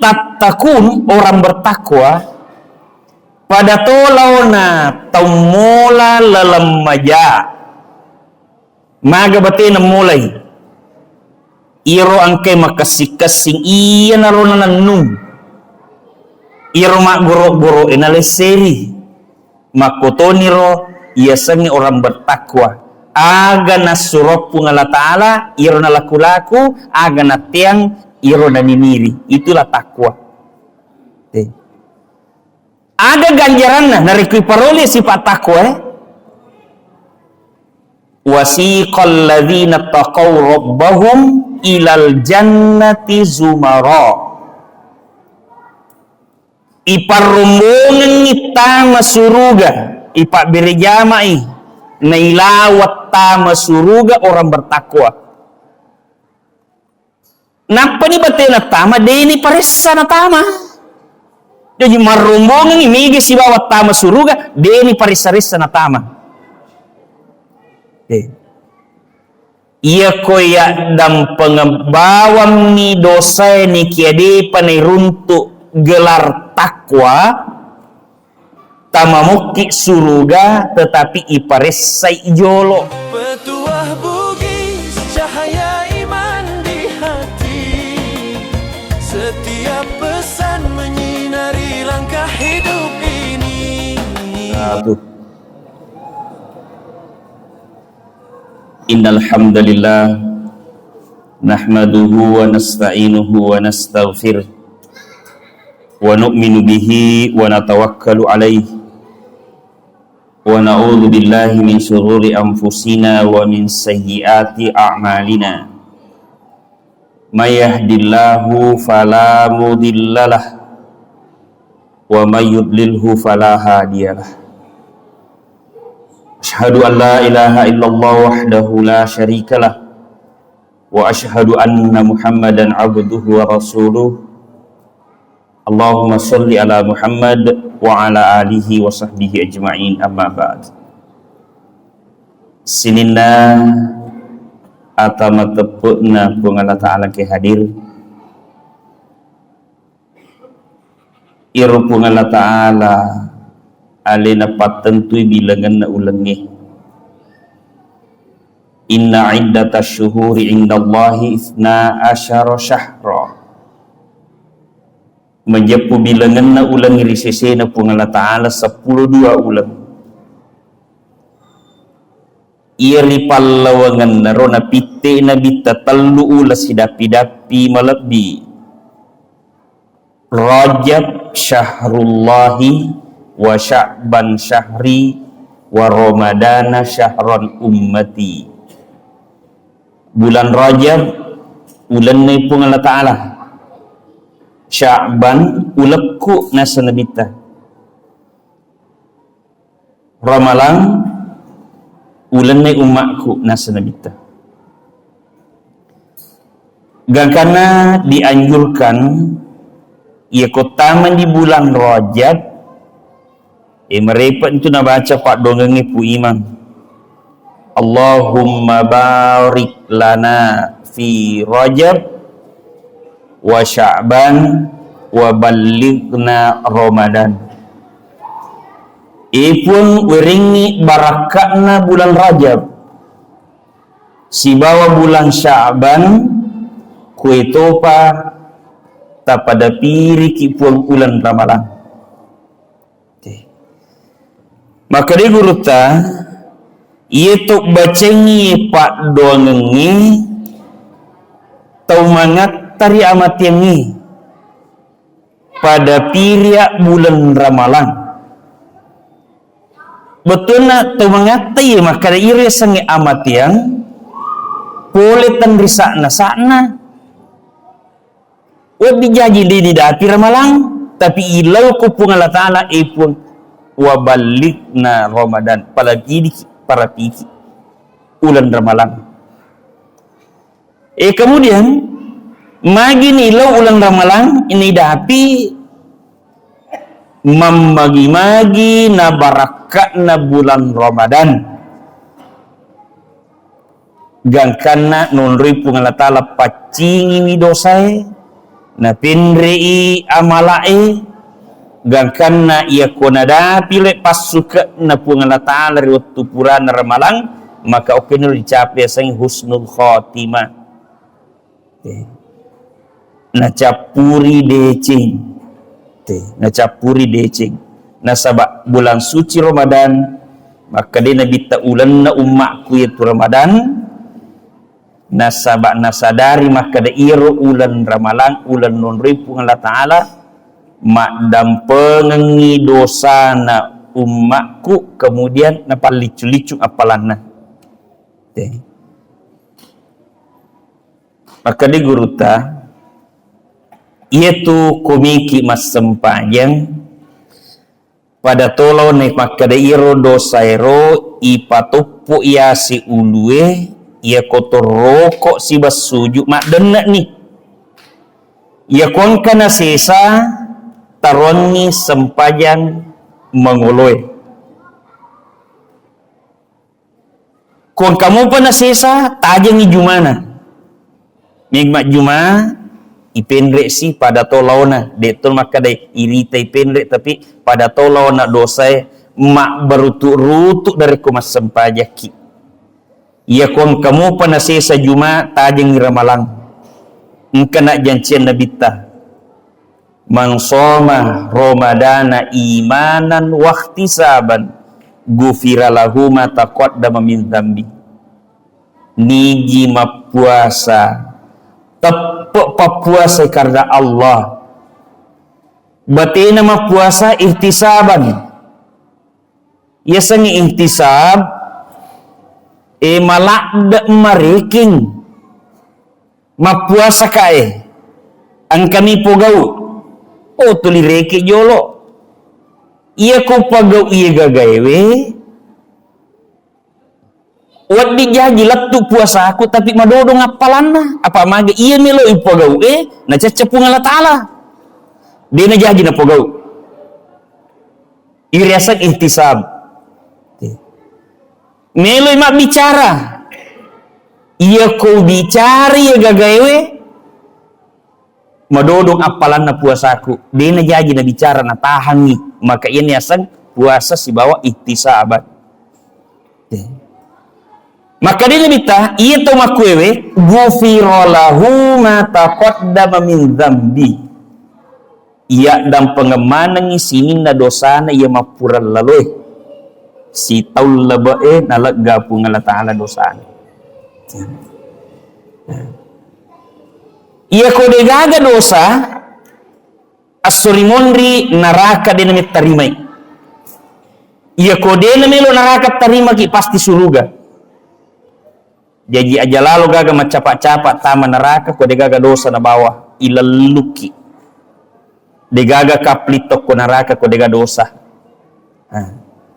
tatakun, orang bertakwa, pada tolauna taumula lalamaja maga batina mulai iro angke makasing-kasing iya narona nanung iro mak goro-goro inaleseri makotoniro iya sangi orang bertakwa aga nasurop pungala ta'ala iro na laku-laku aga na tiang iro na niniri, itulah takwa. Ada ganjaranna narikui paroli sifat takwa. Wasiqal ladzina taqaw rabbahum ilal jannati zumara. Iparumbungan kita masuruga, ipak berjamai nailawat tama suruga orang bertakwa. Napa ni batena tama deni paressa na tama. Jadi marumbungan imigi si bawat tama suruga deni parissa-rissa na tama. Iya koya dam pengebawam ni dosa ni kiade panai runtuk gelar takwa tamamuki suruga tetapi iparessai jolo. Petuah bugis cahaya iman di hati, setiap pesan menyinari langkah hidup ini. Innal hamdalillah nahmaduhu wa nasta'inuhu wa nastaghfiruh wa nu'minu bihi wa natawakkalu alaihi wa na'udzu billahi min syururi anfusina wa min sayyiati a'malina. May yahdihillahu fala mudhillalah wa may yudlilhu fala hadiyalah. Asyhadu an la ilaha illallah wahdahu la syarikalah wa asyhadu anna Muhammadan abduhu wa rasuluh. Allahumma sholli ala Muhammad wa ala alihi wa sahbihi ajma'in, amma ba'd. Sininna atama tepukna pungala ta'ala ke hadir iru pungala ta'ala alena patentui bilangan na ulangi. Inna iddata syuhuri indallahi ithna asyara syahra. Menjepu bilangan na ulangi risese na pungala ta'ala 12 ulang. Iri pallawangan na rona pite na bitatallu ulas hidapi-dapi malabbi. Rajab syahrullahi wa sya'ban syahri wa ramadana syahran ummati. Bulan Rajab bulan ni pun Allah Ta'ala, Sya'ban ulekku nasa nabita, Ramalan bulan ni umatku nasa nabita. Gakana dianjurkan ia kotaman di bulan Rajab. Mereka itu nak baca pak dongeng pu imam. Allahumma barik lana fi Rajab wa Sya'ban wa ballighna Ramadan. Ipun weringi barakatna bulan Rajab. Si bawa bulan Sya'ban kue topa tapada piri kipun bulan Ramadan. Maka dia guru ta ia tok bacengi pak dongengi tau mangat tari amat yangi pada piriak bulan Ramalan. Betul nak tau mangat tai maka ira sangi amat yang boleh tan risakna sakna. Wa bijaji di dati Ramalan tapi ilau kupung Allah Ta'ala ipun wa balighna Ramadan, apalagi di para piki ulan Ramalan. Kemudian magi nilau ulan Ramalan ini dapi membagi-magi na barakat na bulan Ramadan. Gangkana nunri pung Allah Ta'ala pacingi mi dosai na pinrei amalai gangkanna ia konada pile pasuka na pungala ta'ala riwattu purana ramalang maka okenul dicapai sang husnul khotimah na capuri decing na capuri decing na sabak bulan suci Ramadan maka dia nabi ta'ulan na ummakku yaitu Ramadan na sabak na sadari maka da iro ulan ramalang ulan nunripu Allah Ta'ala mak dan pengengi dosa na ummakku kemudian na palicu-licu apalanna maka di guruta yaitu komiki mas sempajang pada tolo nek maka da iro dosairo ipatupu ia si ulue ia kotor rokok si basuju mak denak ni ia kon kana sesa taroni sempajang mengoloi kon kamu pana sesa tajang ijumana migmak juma ipendre si pada tolauna detol maka dai irita ipendre tapi pada tolauna dosa mak berutuk-rutuk dari kumas sempajaki ia kon kamu panasisa juma tajeng ramalang engkana jancian nabita man soma ramadana imanan wahtisaban gufira lahu ma taqaddama min dzambi niji mapuasa tepuk papuasa karena Allah berarti nama puasa ihtisaban ya sangi ihtisab malak mariking mapuasa kae ang kami pugau tuli reki jolo iya ko pagau iya gagawe wadi jaji lattu puasa aku tapi madodo ngapalanna apa mage iya melo ipogau na cacepung Allah Ta'ala dia na jaji na pogau iriasak ihtisab melo mak bicara iya ko bicara iya gagawe madodo apalanna puasa aku dia na jaji na bicara na tahangi maka ini asang puasa si bawa ihtisabat maka dia lebita iya to makwewe ghufira lahu ma taqaddama min dzambi iya dan pengemanang isinin na dosana iya mapuran laloy si taul labae nalak gapung Allah Ta'ala dosana iya ko degaga dosa asurimonri neraka dia namit tarimai iya ko dia namilo neraka tarima ki pasti suruga jadi aja lalu gaga macapak-capak taman neraka ko degaga dosa na bawah ilaluki degaga kaplitok ko neraka ko degaga dosa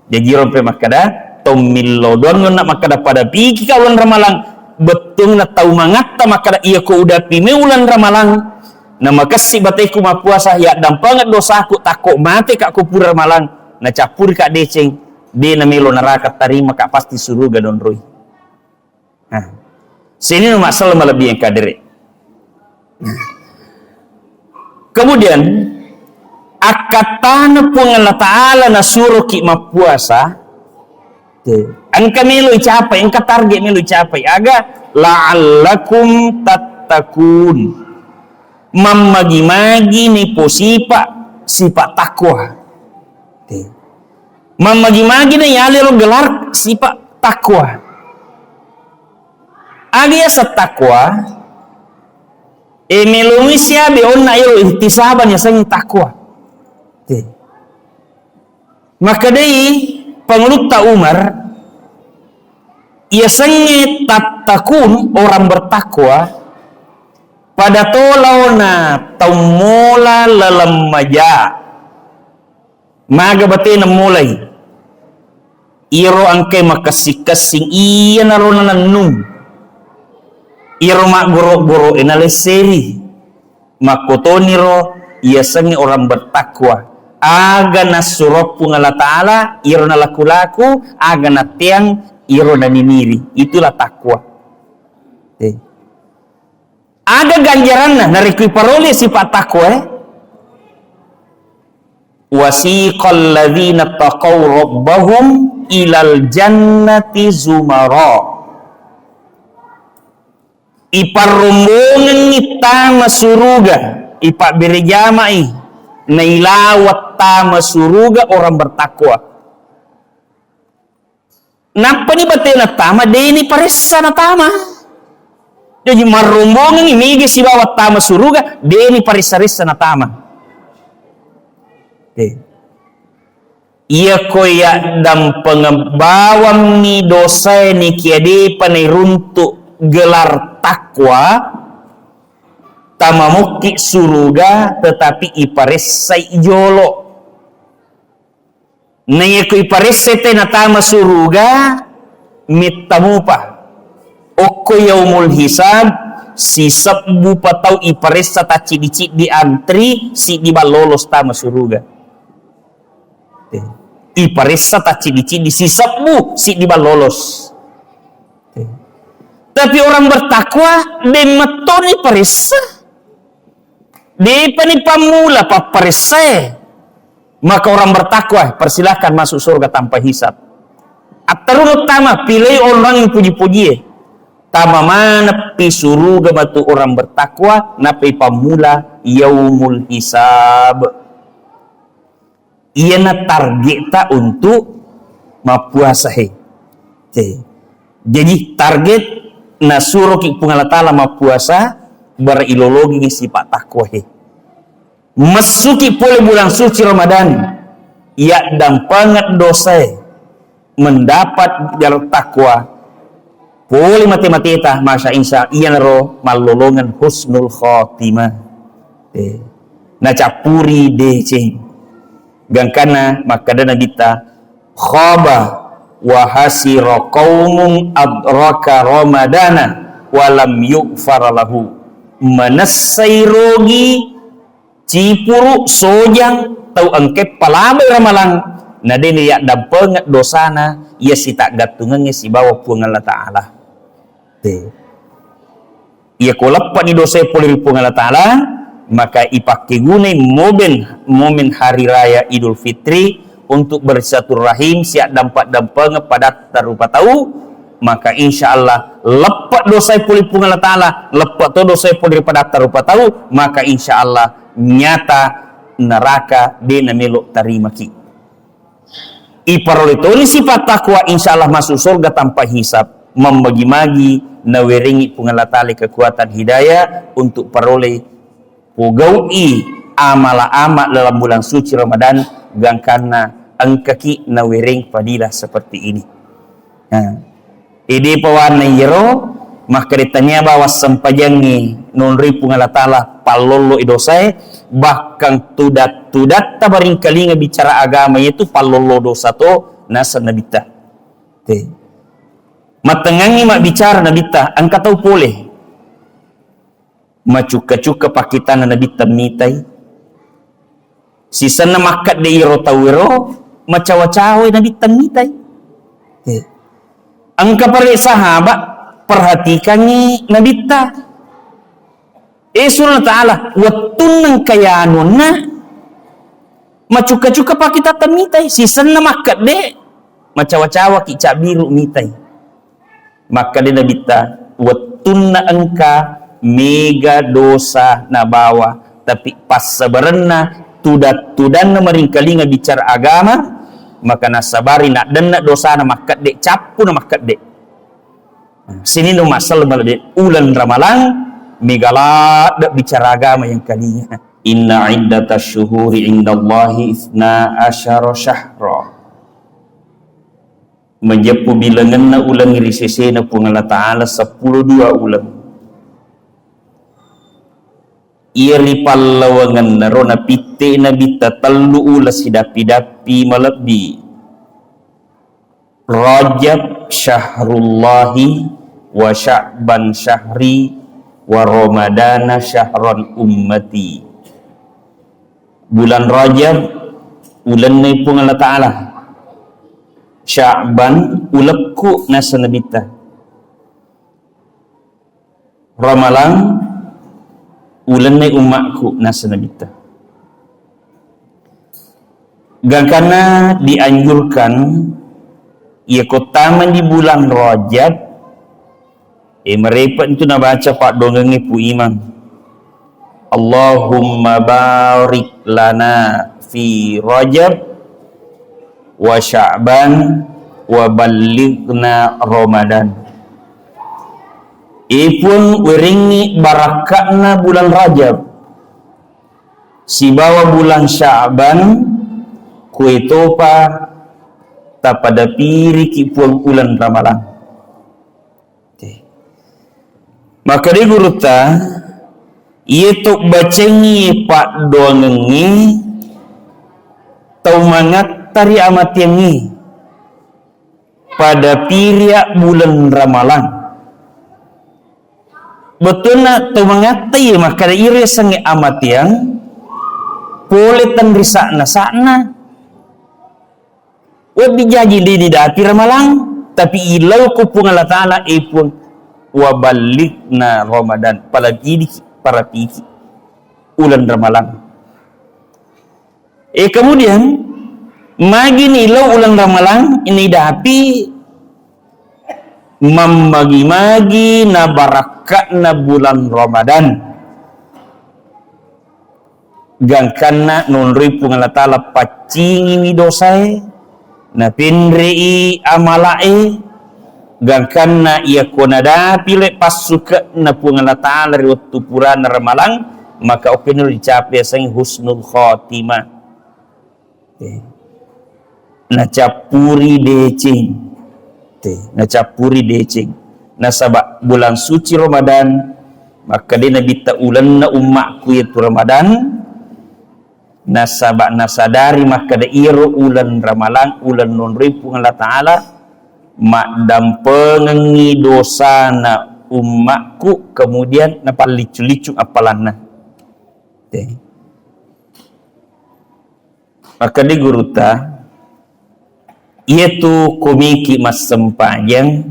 jadi rompe makada tomillo don nak makada pada piki kawan ramalang betung na tau mangata makada iya ko udah pime ulan ramalang na makasi bataiku mapuasa ya dampangat dosaku takok mate kak ko pura ramalang na capur kak deceng de na melo neraka tarima kak pasti suruga don roy sini masalah lebih yang kadere. Kemudian akatana pun Allah Ta'ala na suruh ki mapuasa angka melu capai angka target melu capai aga la'allakum tattakun mamagi-magi ni po sifat takwa mamagi-magi na yali ro gelar sifat takwa agya sa takwa melumi siya beon na iyo ihtisaban niya sa takwa maka day panglukta Umar ia sangi tattakun orang bertakwa pada tolaw na taumula lalamaja maga batay na mulay iro ang kay makasing iya na ro na nanung iro mak goro-goro inaleseri makotoni ro ia sangi orang bertakwa aga nasurop pung Allah Ta'ala iro na laku-laku aga na tiang iro na niniri itulah takwa Ada ganjaranna narikui paroli sifat takwa. Wasiqal ladzina taqaw rabbahum ilal jannati zumara. Ipa rombongan tama suruga, ipa berjamai nailawat tama suruga orang bertakwa. Napa ni batena tama deni paressa na tama. Jadi marombongan imigi si bawat tama suruga deni paressa na tama. Ia koya dan pengebawam ni dosa ni kiade panai runtuk gelar takwa tamamuki suruga tetapi iparesai jolo naya ko iparesete na tama suruga mitamupa oko yaumul hisab si sabbu patau iparesa taci di antri si di balolos tama suruga iparesa taci di si sabbu si di balolos. Tapi orang bertakwa demetoni paressa. Depani pamula paparessa. Maka orang bertakwa persilahkan masuk surga tanpa hisab. Atarun utama pilih orang yang puji-puji. Tama mana pi surga batu orang bertakwa napi pamula yaumul hisab. Iana target untuk mapuasa he. Jadi target na suruh ki pungalatala mapuasa berilologi sifat takwa he. Masuki pole bulan suci Ramadan ya dan pangat dosa mendapat jalur takwa pole mati-matita masya insya iyan ro malolongan husnul khotimah na capuri deceng gangkana maka dana kita khaba wa hasira qaumun adraka ramadana walam yughfar lahu manassai rogi cipuru sojang tau angke palabai ramalang na dene ya dampengat dosana ia si tak gatungan si bawa puang Allah Ta'ala ia kolapa ni dosa poliri puang Allah Ta'ala maka ipakai gunai momen hari raya Idul Fitri untuk bersilaturahim siap dampak-dampak pada tarupa tahu maka insya Allah lepat dosa pulih pun Allah Ta'ala lepat tu dosa pulih pada tarupa tahu maka insya Allah nyata neraka dena melok tarima ki iparol itu ni sifat takwa insya Allah masuk surga tanpa hisab membagi-magi naweringi pun Allah Ta'ala kekuatan hidayah untuk peroleh pugaui amala-amal dalam bulan suci Ramadan gangkana angkaki nawering fadilah seperti ini. Ini pawarna yero maka ditanya bahwa sempajangi non ripu ngalatala palolo idosai bahkan tudat tabaring kalinga bicara agama itu palolo dosa to nasa nabita. Matengangi mak bicara nabita angka tahu boleh macuka-cuka pakitan nabita mitai sisana makat de iro tawiro macawa-cawa nabita mitai. Angka para sahabat perhatikan ni nabita surah ta'ala watun kayanuna macuka-cuka pakita tamitai sisana makat de macawa-cawa kicak biru mitai maka dia nabita watun angka mega dosa na bawa tapi pas sebenarnya tudan meringkalinga bicara agama maka nasabari nak dan nak dosa na makat dek capu na makat dek sini no masal malade ulan ramalang megalat dak bicara agama yang kalinya inna iddatash syuhuri indallahi 12 syahra menjepu bilanganna ulang irisesena pun Allah Ta'ala 12 ulang iri pallawangan narona pitte nabita tallu ula sidapi-dapi malabdi Rajab syahrullahi wa sya'ban syahri wa ramadana syahran ummati bulan Rajab bulan naipung Allah Ta'ala Sya'ban ulekku nasa nabita Ramalan ulanai umatku nasa nabita. Gangkana dianjurkan ia kotaman di bulan Rajab mereka itu nak baca pak dongeng pu imam. Allahumma barik lana fi Rajab wa Sya'ban wa ballighna Ramadan. Ipun wiringi barakatna bulan Rajab. Si bawa bulan Sya'ban kue topa tak pada piri kipuang bulan Ramadan. Maka di guru ta ia tok bacengi pak dongengi tau mangat tari amat yangi pada piriak bulan Ramalan. Betul nak tau mangat ya maka ire sange amat yang boleh tan risakna sakna. Wad dijaji di dati Ramalan tapi ilau ku pun Allah Ta'ala pun wa balighna Ramadan para piki ulan Ramalan. Kemudian magi ilau ulan Ramalan ini dapi membagi-magi na barakat na bulan Ramadan. Gangkana nunri pun Allah Ta'ala pacingi ni dosai na pinrei amalae gangkana ia konada pile pasuka na pun Allah Ta'ala riwatu purana Ramalan maka openul dicapai sang husnul khotimah. Na capuri decing na capuri decing na sabak bulan suci Ramadan maka dia nabi ta'ulan na umakku itu Ramadan nasabak nasadari maka da iro ulan Ramalan ulan non ripu Allah Ta'ala makdam pengengi dosa na umakku kemudian napa licu-licu apalana. Maka di guruta itu komiki mas sempajang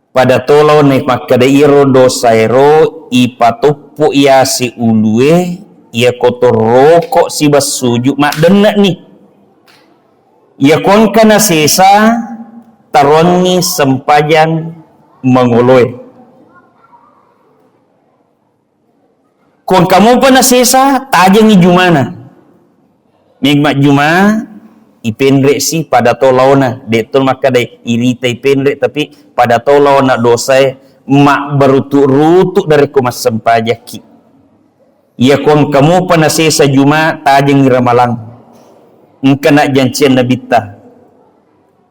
pada tolo nek maka da iro dosa iro ipatupu ia si ulue ia kotor rokok si basujuk mak denak ni ia kon kana sesa taroni sempajang mengoloi kon kamu pana sesa tajang ijumana nikmat juma ipendrek si pada tolauna detul maka dai irita ipendrek tapi pada tolauna dosa mak berutuk-rutuk dari kumas sempajaki. Ya kon kamu panasisa juma tajeng Ramalan engkana janjian Nabi ta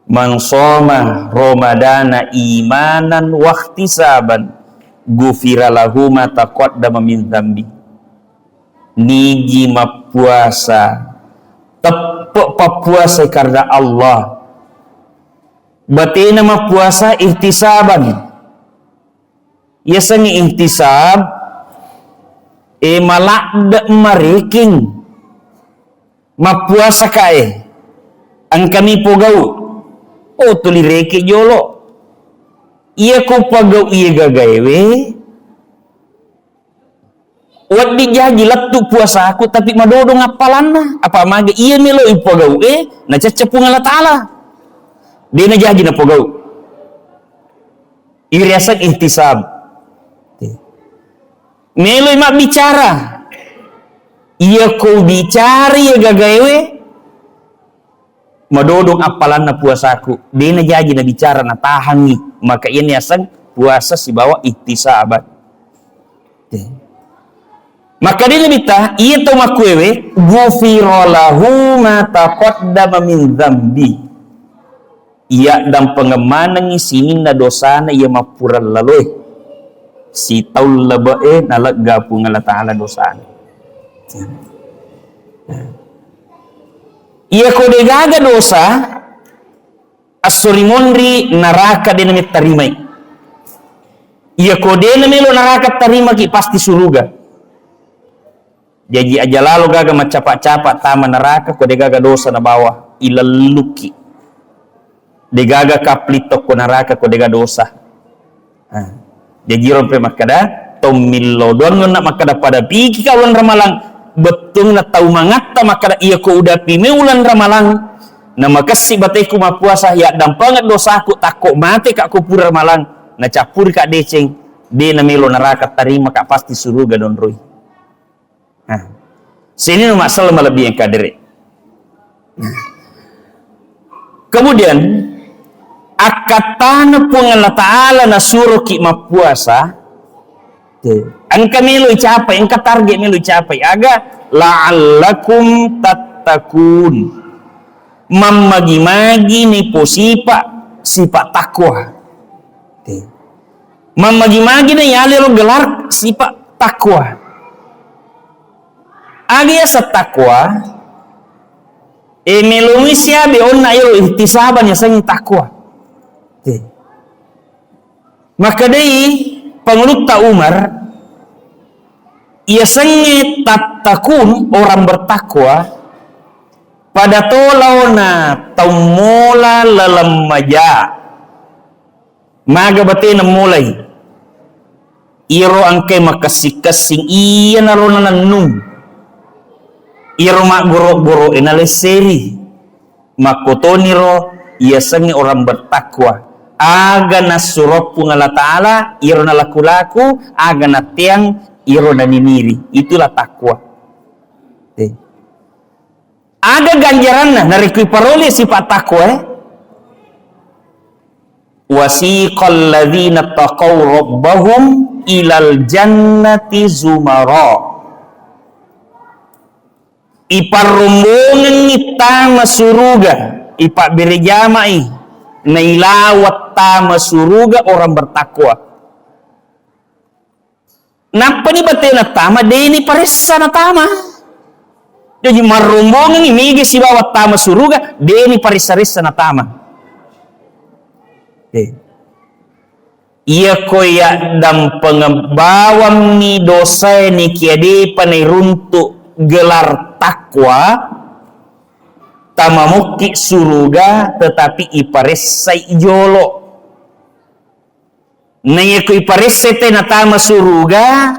man shoma Ramadana imanan wa ihtisaban gufira lahu ma taqaddama min dzambi. Niji mapuasa tepuk papuasa karena Allah batina mapuasa ihtisaban ya sangi ihtisab malak mariking mapuasa kae ang kami pogau tuli reke jolo iya ko pagau iya gagawe wad dijaji lattu puasa aku tapi madodo ngapalanna apa mage iya melo ipogau na cacepung Allah Ta'ala dia na jaji na pogau iriasan ihtisab melo mak bicara iya kau bicara ya gagawe madodong apalan na puasaku dia na jaji na bicara na tahangi maka ini asan puasa si bawa ihtisabat maka dia na bita iya tau makwewe gufirolahu ma taqaddama min dzambi iya dan pengemanang isinin na dosana iya mapuran laloi si taul labae nalak gapung Allah Ta'ala dosaan iya kode gaga dosa asurimonri neraka dia namit tarimai iya kode namilo neraka tarima ki pasti suruga jadi aja lalu gaga macapak-capak taman neraka kode gaga dosa na bawah ilaluki de gaga kaplitok ko neraka kode gaga dosa jadi rompe makada tomillo don nak makada pada piki ka ulan ramalang betung na tau mangata makada iya ko udah pime ulan ramalang na makasi bateku mapuasa ya dampangat dosaku takut mati kak ku pura ramalang na capur kak deceng de na melo neraka tarima kak pasti suruga don roy. Nah, sini masalah lebih yang kadere. Kemudian akatana pun Allah Ta'ala na suruh ki mapuasa angka melo capai, angka target melo capai aga la'allakum tattakun mamagi-magi ni po sifat takwa mamagi-magi na yali lo gelar sifat takwa aga ya sa takwa melungi siya beon na ilo ihtisaban ya sang takwa maka dai Penguluta Umar ia sengit tattakun orang bertakwa pada tolauna taumula lalamaja maga batina mulai iro angke makasing-kasing iya narona nanung iro mak goro-goro inaleseri makotoniro ia sengit orang bertakwa aga nasurok pun Allah Ta'ala iro na laku-laku aga na tiang iro na niniri itulah takwa aga ganjaran na narikui paroli sifat takwa wasiqal ladzina taqaw rabbahum ilal jannati zumara iparumbungan kita masuruga ipak berjamai nailawat tama suruga orang bertakwa. Napa ni batena tama deni paressa na tama. Jadi marumbongan ini si bawa tama suruga deni paressa na tama. Ia koya dam pengebawam ni dosa ni kiade panai runtuk gelar takwa tamamuki suruga tetapi iparesai jolo naya ko iparesai te na tama suruga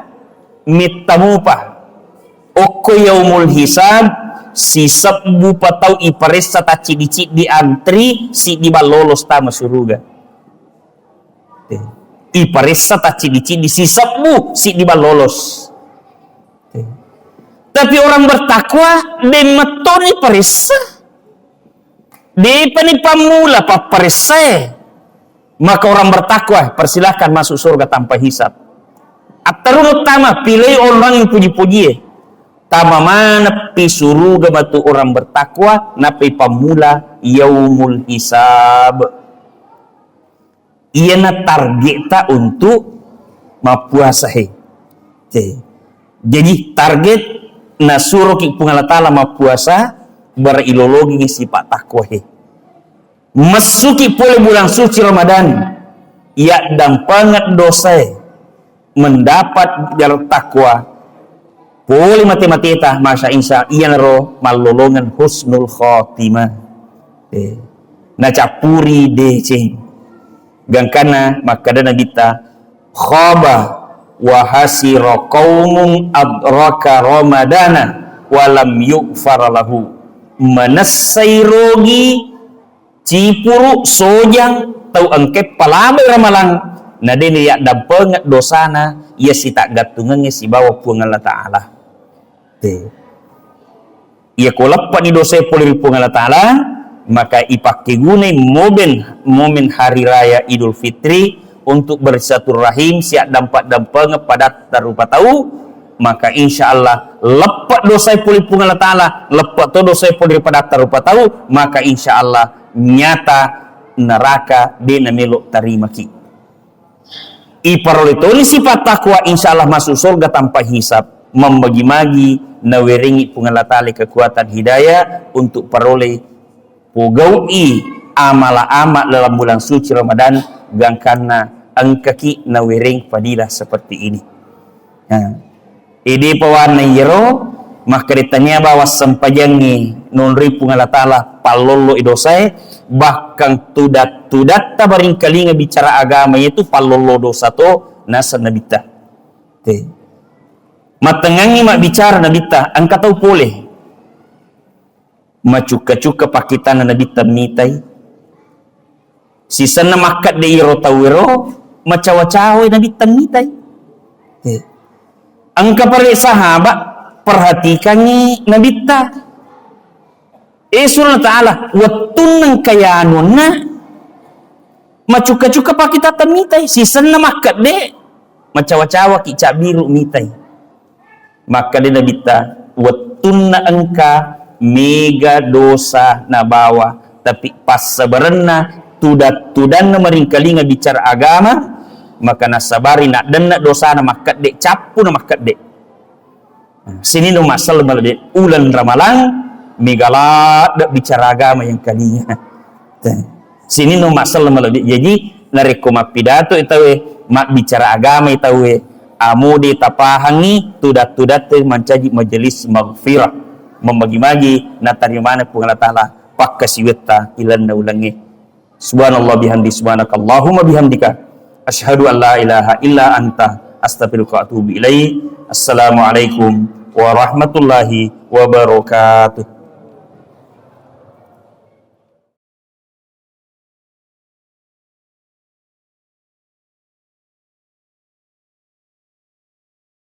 mitamupa oko yaumul hisab si sabbu patau iparesa ta cidici di antri si di balolos tama suruga iparesa ta cidici di si sabbu si di balolos tapi orang bertakwa demetoni paresa di panipamula paparesai maka orang bertakwa persilahkan masuk surga tanpa hisab. Atarunut tama pilih orang yang puji-puji tama mana pi surga batu orang bertakwa napi pamula yaumul hisab ia na target ta untuk mapuasa jadi target na suruh ki pungala tala mapuasa berilologi sifat takwa masuki pole bulan suci Ramadan ia dampangat dosa mendapat jalur takwa pole mati-matita masa insya ia naro malolongan husnul khotimah na capuri deceng gangkana maka dana kita khaba wa hasira qaumun adraka ramadana walam yughfar lahu manasai rogi cipuru sojang tau angke palabay ramalang na din ya dampengat dosana ia si tak gatungannya si bawa puang Allah Ta'ala ia kulapan di dosa poliri puang Allah Ta'ala maka ipakai gunai momen hari raya Idul Fitri untuk bersilaturahim siap dampak-dampak pada tarupa tahu maka insya Allah lepat dosa pulih pun Allah Ta'ala lepat to dosa pulih pada tarupa tahu maka insya Allah nyata neraka dena melok tarima ki iparolitoni sifat takwa insya Allah masuk surga tanpa hisab membagi-magi naweringi pun Allah Ta'ala kekuatan hidayah untuk peroleh pugaui amala-amal dalam bulan suci Ramadan gangkana angkaki nawering fadilah seperti ini Idi pawarna yero maka ditanya bahwa sempajangi nunri pungala ta'ala palolo idosai bahkan tudat tabaring kali bicara agama itu palolo dosa to nasa nabita Matengangi mak bicara nabita, angka tahu boleh. Macuka-cuka pakitan nabita mitai. Sisana makat de iro tawiro, macawa-cawa nabita mitai. Angka para sahabat perhatikan ni nabita. Subhanahu wa ta'ala wattunang kayanuna macuka-cuka pakita mitai. Sisana makat de macawa-cawa kicak biru mitai. Maka dia nabita wattunna angka mega dosa na bawa, tapi pas sabarna tudan na maringkalinga bicara agama, maka nasabari nak dan nak dosa na makat dek capu na makat dek. Sini no masal malade ulan ramalang megala dak bicara agama yang kalinya. Sini no masal malade. Jadi nareko pidato itawe mak bicara agama itawe amudi tapahangi tudat-tudat mencaji majelis maghfirah membagi-bagi natarimana pun Allah Ta'ala pakkasiwetta ilanna ulangi. Subhanallah bihamdi subhanakallahumma bihamdika asyhadu an la ilaha illa anta astaghfiruka wa atubu ilaik. Assalamualaikum warahmatullahi wabarakatuh.